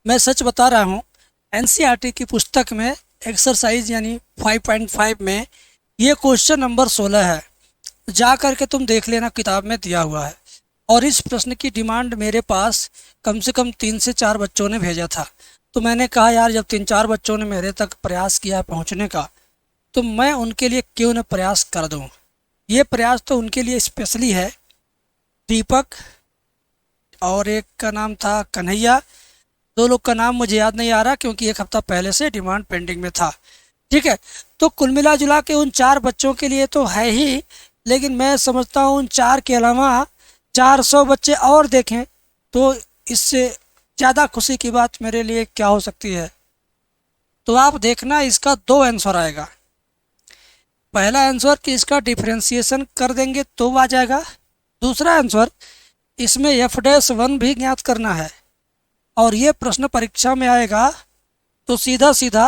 मैं सच बता रहा हूँ। एनसीईआरटी की पुस्तक में एक्सरसाइज यानी 5.5 में ये क्वेश्चन नंबर 16 है। जा कर के तुम देख लेना, किताब में दिया हुआ है। और इस प्रश्न की डिमांड मेरे पास कम से कम 3 से 4 बच्चों ने भेजा था। तो मैंने कहा यार, जब 3-4 बच्चों ने मेरे तक प्रयास किया है पहुँचने का, तो मैं उनके लिए क्यों न प्रयास कर दूँ। ये प्रयास तो उनके लिए स्पेशली है। दीपक और एक का नाम था कन्हैया। दो लोग का नाम मुझे याद नहीं आ रहा क्योंकि एक हफ्ता पहले से डिमांड पेंडिंग में था। ठीक है। तो कुल मिला जुला के उन 4 बच्चों के लिए तो है ही, लेकिन मैं समझता हूँ उन 4 के अलावा 400 बच्चे और देखें तो इससे ज़्यादा खुशी की बात मेरे लिए क्या हो सकती है। तो आप देखना, इसका 2 आंसर आएगा। पहला आंसर कि इसका डिफरेंशिएशन कर देंगे तो आ जाएगा। दूसरा आंसर, इसमें f-1 भी ज्ञात करना है। और ये प्रश्न परीक्षा में आएगा तो सीधा सीधा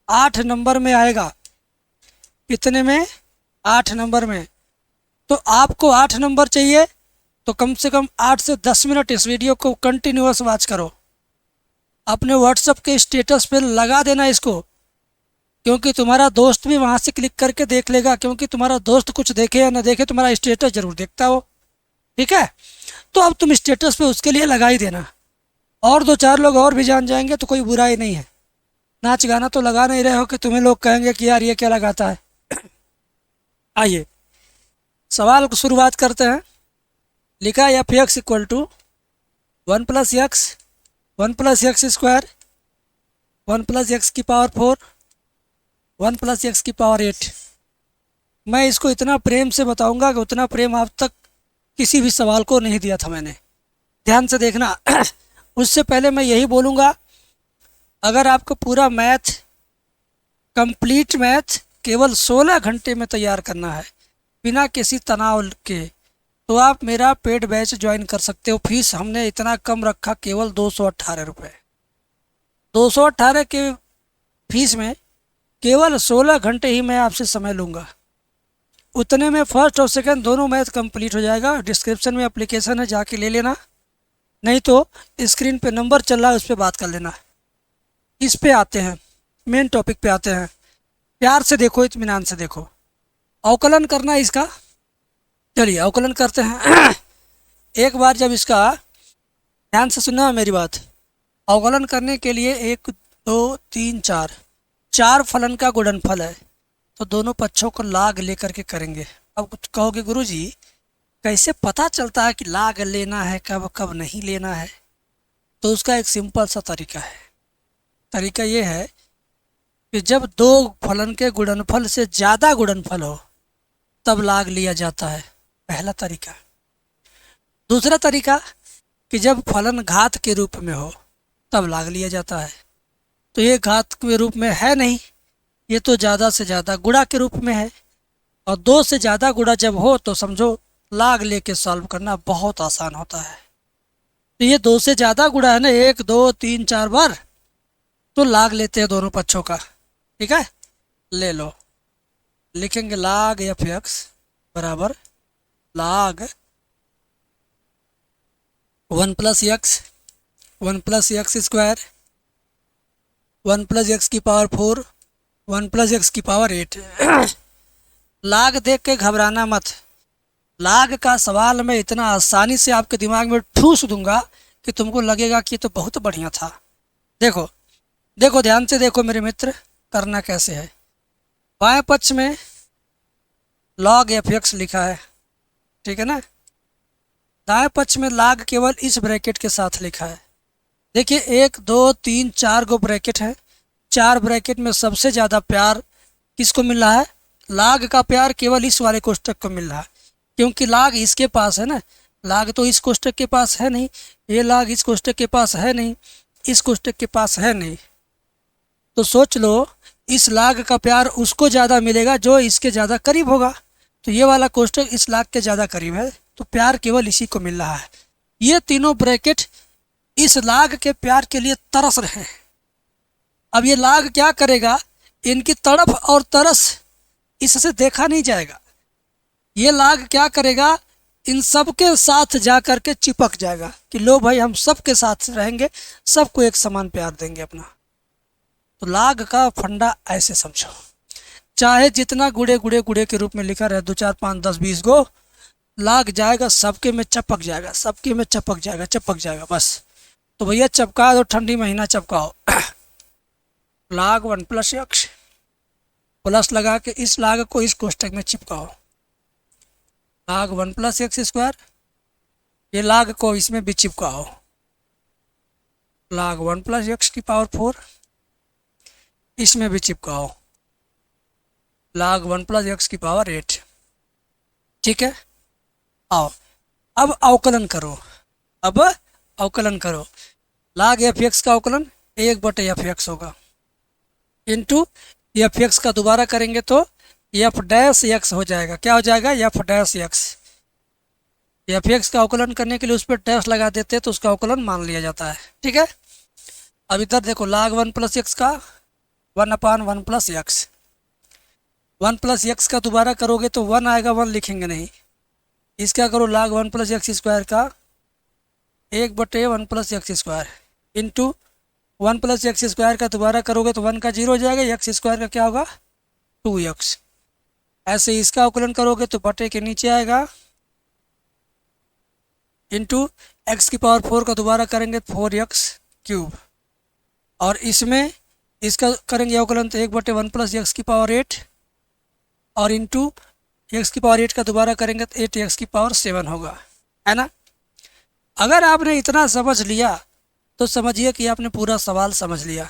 8 नंबर में आएगा। कितने में? 8 नंबर में। तो आपको 8 नंबर चाहिए तो कम से कम 8 से 10 मिनट इस वीडियो को कंटिन्यूअस वॉच करो। अपने व्हाट्सएप के स्टेटस पे लगा देना इसको, क्योंकि तुम्हारा दोस्त भी वहाँ से क्लिक करके देख लेगा। क्योंकि तुम्हारा दोस्त कुछ देखे या ना देखे, तुम्हारा स्टेटस जरूर देखता हो। ठीक है। तो अब तुम स्टेटस पे उसके लिए लगा ही देना, और 2-4 लोग और भी जान जाएंगे तो कोई बुराई नहीं है। नाच गाना तो लगा नहीं रहे हो कि तुम्हें लोग कहेंगे कि यार ये क्या लगाता है। आइए सवाल को शुरुआत करते हैं। लिखा है f(x) equal to 1 plus x, 1 plus x square, 1 plus x की पावर 4, 1 प्लस एक्स की पावर 8। मैं इसको इतना प्रेम से बताऊंगा कि उतना प्रेम अब तक किसी भी सवाल को नहीं दिया था मैंने। ध्यान से देखना। उससे पहले मैं यही बोलूँगा, अगर आपको पूरा मैथ, कंप्लीट मैथ केवल 16 घंटे में तैयार करना है बिना किसी तनाव के, तो आप मेरा पेड बैच ज्वाइन कर सकते हो। फीस हमने इतना कम रखा, केवल 218 रुपये। 218 के फीस में केवल 16 घंटे ही मैं आपसे समय लूँगा। उतने में फर्स्ट और सेकंड दोनों मैथ कंप्लीट हो जाएगा। डिस्क्रिप्शन में एप्लीकेशन है, जाके ले लेना। नहीं तो स्क्रीन पे नंबर चल रहा है, उस पर बात कर लेना। इस पे आते हैं, मेन टॉपिक पे आते हैं। प्यार से देखो, इत्मीनान से देखो। अवकलन करना है इसका। चलिए अवकलन करते हैं। एक बार जब इसका, ध्यान से सुनना मेरी बात। अवकलन करने के लिए 1 2 3 4 फलन का गुणनफल है, तो दोनों पक्षों को लाग लेकर के करेंगे। अब कुछ कहोगे गुरुजी कैसे पता चलता है कि लाग लेना है, कब कब नहीं लेना है। तो उसका एक सिंपल सा तरीका है। तरीका ये है कि जब 2 फलन के गुणनफल से ज़्यादा गुणनफल हो तब लाग लिया जाता है, पहला तरीका। दूसरा तरीका कि जब फलन घात के रूप में हो तब लाग लिया जाता है। तो ये घात के रूप में है नहीं, ये तो ज़्यादा से ज़्यादा गुणा के रूप में है। और 2 से ज़्यादा गुणा जब हो तो समझो लाग लेके सॉल्व करना बहुत आसान होता है। तो ये 2 से ज़्यादा गुणा है ना, 1 2 3 4 बार, तो लाग लेते हैं दोनों पक्षों का। ठीक है, ले लो। लिखेंगे लाग f(x) बराबर लाग 1 plus x, 1 plus x square, 1 plus x की पावर 4, 1 प्लस एक्स की पावर 8। लाग देख के घबराना मत। लाग का सवाल मैं इतना आसानी से आपके दिमाग में ठूस दूंगा कि तुमको लगेगा कि ये तो बहुत बढ़िया था। देखो देखो, ध्यान से देखो मेरे मित्र, करना कैसे है। बाएं पक्ष में log f(x) लिखा है, ठीक है ना। दाएं पक्ष में लाग केवल इस ब्रैकेट के साथ लिखा है। देखिए 1 2 3 4 गो ब्रैकेट है। 4 ब्रैकेट में सबसे ज़्यादा प्यार किसको मिल रहा है? लाग का प्यार केवल इस वाले कोष्टक को मिल रहा है, क्योंकि लाग इसके पास है ना। लाग तो इस कोष्टक के पास है नहीं, ये लाग इस कोष्टक के पास है नहीं, इस कोष्टक के पास है नहीं। तो सोच लो, इस लाग का प्यार उसको ज़्यादा मिलेगा जो इसके ज़्यादा करीब होगा। तो ये वाला कोष्टक इस लाग के ज़्यादा करीब है, तो प्यार केवल इसी को मिल रहा है। ये तीनों ब्रैकेट इस लाग के प्यार के लिए तरस रहे हैं। अब ये लाग क्या करेगा? इनकी तड़प और तरस इससे देखा नहीं जाएगा। ये लाग क्या करेगा? इन सब के साथ जा कर के चिपक जाएगा कि लो भाई हम सब के साथ रहेंगे, सबको एक समान प्यार देंगे अपना। तो लाग का फंडा ऐसे समझो, चाहे जितना गुड़े गुड़े गुड़े के रूप में लिखा रहे, 2 4 5 10 20 गो, लाग जाएगा सबके में, चपक जाएगा सबके में, चपक जाएगा चपक जाएगा बस। तो भैया चपका दो, ठंडी महीना चपकाओ। लाग 1 + x प्लस लगा के इस लाग को इस कोष्टक में चिपकाओ, लाग 1 + x²। ये लाग को इसमें भी चिपकाओ, लाग 1 + x⁴ इसमें भी चिपकाओ, लाग 1 + x⁸। ठीक है, आओ अब अवकलन करो, अब अवकलन करो। लाग f(x) का अवकलन 1/f(x) होगा, इंटू f(x) का दोबारा करेंगे तो f' हो जाएगा। क्या हो जाएगा? f'। f(x) का अवकलन करने के लिए उस पर डैश लगा देते हैं तो उसका अवकलन मान लिया जाता है। ठीक है, अब इधर देखो, लाग 1 + x का 1/1 + x, 1 + x का दोबारा करोगे तो 1 आएगा, 1 लिखेंगे नहीं। इसका करो लाग 1 + x² का 1/1 + x² इंटू 1 + x² का दोबारा करोगे तो 1 का 0 हो जाएगा, x² का क्या होगा? 2x। ऐसे इसका अवकलन करोगे तो बटे के नीचे आएगा, इंटू x⁴ का दोबारा करेंगे 4x³ और इसमें इसका करेंगे अवकलन तो 1/1 + x⁸ और इंटू x⁸ का दोबारा करेंगे तो 8x�7 होगा, है ना। अगर आपने इतना समझ लिया तो समझिए कि आपने पूरा सवाल समझ लिया।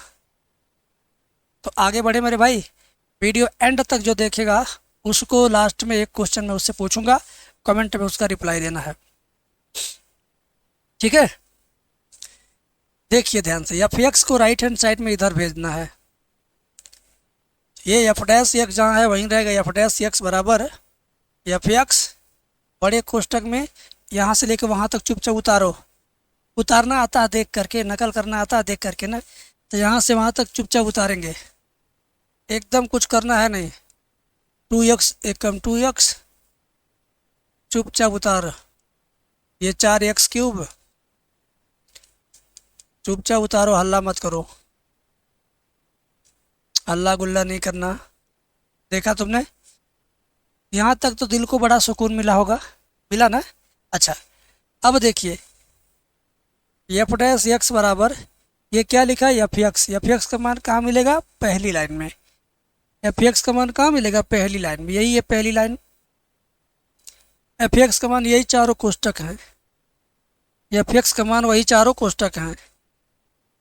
तो आगे बढ़े मेरे भाई, वीडियो एंड तक जो देखेगा उसको लास्ट में एक क्वेश्चन मैं उससे पूछूंगा, कमेंट में उसका रिप्लाई देना है। ठीक है, देखिए ध्यान से, f(x) को राइट हैंड साइड में इधर भेजना है। ये f' जहाँ है वहीं रहेगा, f' बराबर f(x) बड़े कोष्टक में यहाँ से लेकर वहाँ तक चुपचाप उतारो, उतारना आता है देख करके, नकल करना आता है देख करके ना, तो यहाँ से वहाँ तक चुपचाप उतारेंगे, एकदम कुछ करना है नहीं। 2x एकम 2x चुपचाप उतार, ये 4x³ चुपचाप उतारो, हल्ला मत करो, हल्ला गुल्ला नहीं करना। देखा तुमने? यहाँ तक तो दिल को बड़ा सुकून मिला होगा, मिला ना? अच्छा, अब देखिए f' बराबर ये क्या लिखा है? f(x) का मान कहाँ मिलेगा? पहली लाइन में। f(x) का मान कहाँ मिलेगा? पहली लाइन में, यही है पहली लाइन। f(x) का मान यही चारों कोष्टक हैं, f(x) का मान वही चारों कोष्टक हैं।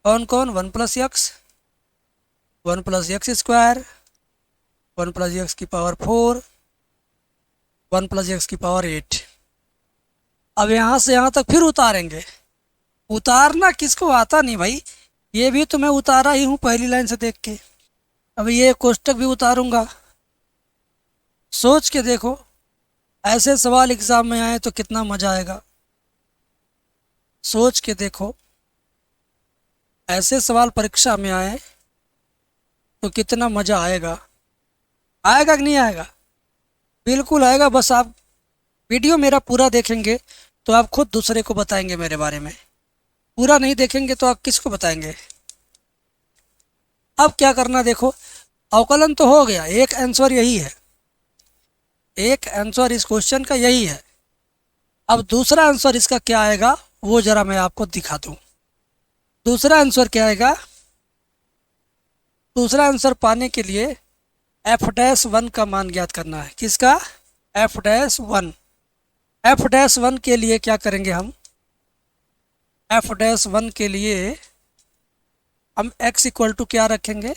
कौन कौन? 1 + x, 1 + x², 1 + x⁴, 1 + x⁸। अब यहाँ से यहाँ तक फिर उतारेंगे। उतारना किसको आता नहीं भाई, ये भी तो मैं उतारा ही हूँ पहली लाइन से देख के। अब ये कोष्टक भी उतारूंगा। सोच के देखो, ऐसे सवाल एग्जाम में आए तो कितना मजा आएगा। सोच के देखो, ऐसे सवाल परीक्षा में आए तो कितना मजा आएगा। आएगा कि नहीं आएगा? बिल्कुल आएगा। बस आप वीडियो मेरा पूरा देखेंगे तो आप खुद दूसरे को बताएंगे मेरे बारे में, पूरा नहीं देखेंगे तो आप किसको बताएंगे। अब क्या करना देखो, अवकलन तो हो गया, एक आंसर यही है, एक आंसर इस क्वेश्चन का यही है। अब दूसरा आंसर इसका क्या आएगा वो जरा मैं आपको दिखा दूं। दूसरा आंसर क्या आएगा? दूसरा आंसर पाने के लिए f'1 का मान ज्ञात करना है। किसका? f'1। f'1 के लिए क्या करेंगे हम? f'1 के लिए हम x = क्या रखेंगे?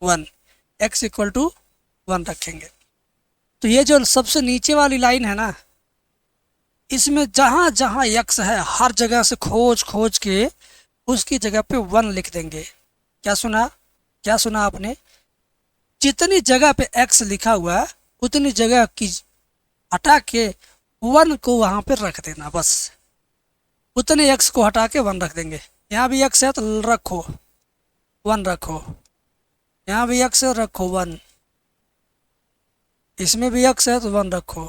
1। x = 1 रखेंगे। तो ये जो सबसे नीचे वाली लाइन है ना, इसमें जहाँ जहाँ x है हर जगह से खोज खोज के उसकी जगह पे 1 लिख देंगे। क्या सुना? क्या सुना आपने? जितनी जगह पे x लिखा हुआ है उतनी जगह की हटा के 1 को वहाँ पे रख देना, बस उतने x को हटा के 1 रख देंगे। यहाँ भी x है तो रखो 1 रखो, यहाँ भी x है रखो 1, इसमें भी x है तो 1 रखो।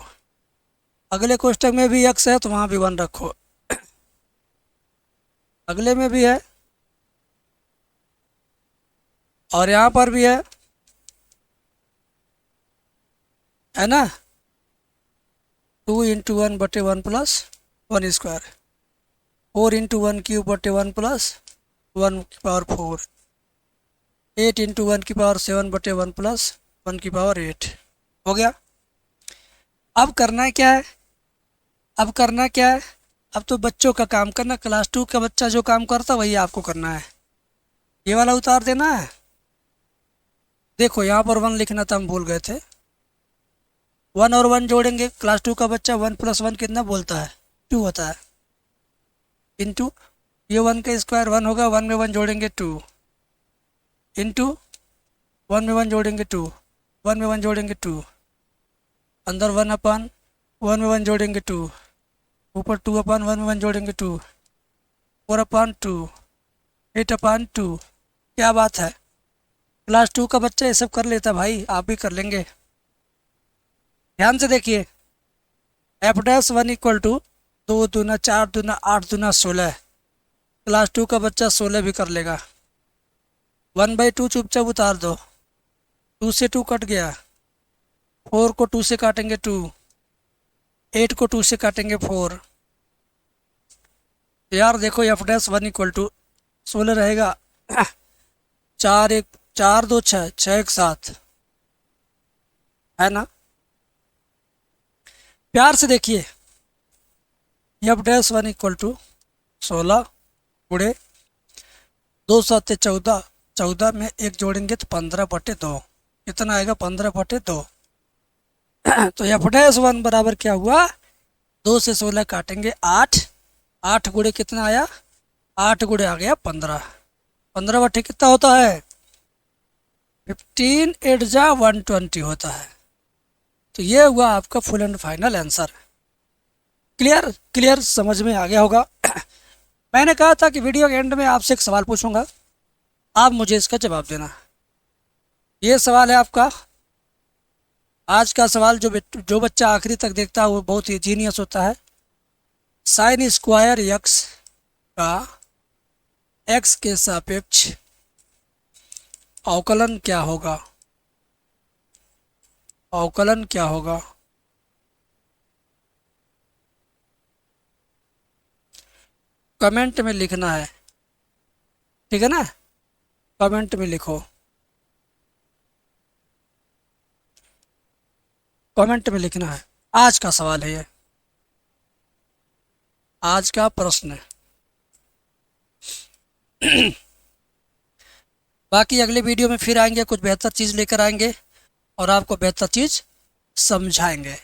अगले कोष्टक में भी x है तो वहाँ भी 1 रखो, अगले में भी और यहाँ पर भी है ना। 2 इंटू 1/1 + 1², 4 इंटू 1³ /1 + 1 की पावर 4, 8 इंटू 1⁻7/1 + 1⁸ हो गया। अब करना क्या है, अब करना क्या है, अब तो बच्चों का काम करना, क्लास 2 का बच्चा जो काम करता वही आपको करना है। ये वाला उतार देना है। देखो यहाँ पर 1 लिखना था, हम भूल गए थे। 1 और 1 जोड़ेंगे, क्लास 2 का बच्चा 1 + 1 कितना बोलता है, 2 होता है। इंटू ये 1 का स्क्वायर 1 होगा, 1 में 1 जोड़ेंगे 2, इंटू 1 में 1 जोड़ेंगे 2, 1 में 1 जोड़ेंगे 2, अंदर 1/1 में 1 जोड़ेंगे 2, ऊपर 2/1 में 1 जोड़ेंगे 2, 4/2, 8/2। क्या बात है, क्लास 2 का बच्चा ये सब कर लेता भाई, आप भी कर लेंगे। ध्यान से देखिए, f'(1) = 2 दूना 4 दूना 8 दूना 16। क्लास 2 का बच्चा 16 भी कर लेगा। 1/2 चुपचाप उतार दो, 2 से 2 कट गया, 4 को 2 से काटेंगे 2, 8 को 2 से काटेंगे 4। यार देखो f'(1) = 16 रहेगा। 4 2 6, 6 1 7, है ना। प्यार से देखिए, f'(1) = 16 गुणे 2 7 14, 14 में 1 जोड़ेंगे तो 15/2, कितना आएगा 15/2। तो f'(1) बराबर क्या हुआ, 2 से 16 काटेंगे 8, 8 गुणे कितना आया, 8 गुणे आ गया 15, 15/2 कितना होता है, 15 8 जा 120 होता है। तो ये हुआ आपका full and final answer. Clear clear, समझ में आ गया होगा। मैंने कहा था कि वीडियो के एंड में आपसे एक सवाल पूछूंगा, आप मुझे इसका जवाब देना। ये सवाल है आपका आज का सवाल, जो बच्चा आखिरी तक देखता है वो बहुत ही जीनियस होता है। sin स्क्वायर x का x के सापेक्ष अवकलन क्या होगा, अवकलन क्या होगा। कमेंट में लिखना है, ठीक है ना, कमेंट में लिखो, कमेंट में लिखना है। आज का सवाल है ये, आज का प्रश्न है। बाकी अगले वीडियो में फिर आएंगे, कुछ बेहतर चीज़ लेकर आएंगे और आपको बेहतर चीज़ समझाएंगे।